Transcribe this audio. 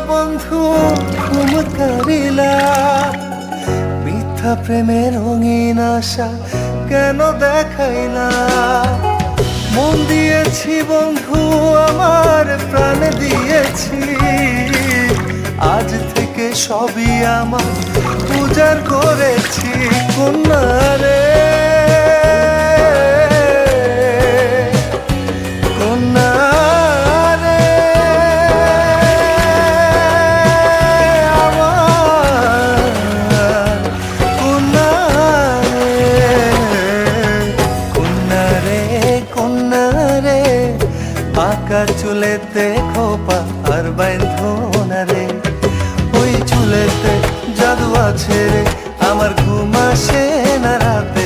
বন্ধু ঘুম কারিলা, মিথ্যা প্রেমের রঙিন আশা কেন দেখাইলা। মন দিয়েছি বন্ধু আমার প্রাণ দিয়েছি, আজ থেকে সবই আমার উজাড় করেছি। কন্যা রে কন্যা রে আমার কন্যা রে কন্যা রে, পাকা চুলেতে খোপা আর বাইন্ধো না রে। ওই চুলেতে জাদু আছে রে, আমার ঘুম আসে না রাতে।